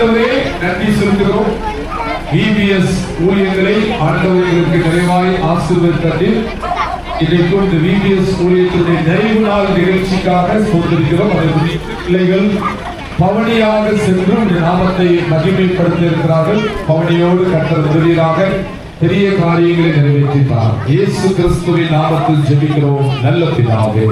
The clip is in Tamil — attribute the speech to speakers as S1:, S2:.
S1: ஆண்டவரே நன்றி செலுத்துகிறோம். VBS ஊழியர்களை ஆண்டவர்களுக்கு நிறைவாய் ஆசீர்வதித்து இன்றைக்கு இந்த VBS ஊழியத்துடைய நிறைவு நாள் நிகழ்ச்சிக்காக சோதரிக்கிறோம். அதற்கு பிள்ளைகள் பவனியாக சென்று நாமத்தை மகிமைப்படுத்த இருக்கிறார்கள். பவனியோடு கர்த்தர் உதவியாக பெரிய காரியங்களை நிறைவேற்றினார். இயேசு கிறிஸ்துவின் நாமத்தில் ஜெபிக்கிறோம் நல்ல பிதாவே.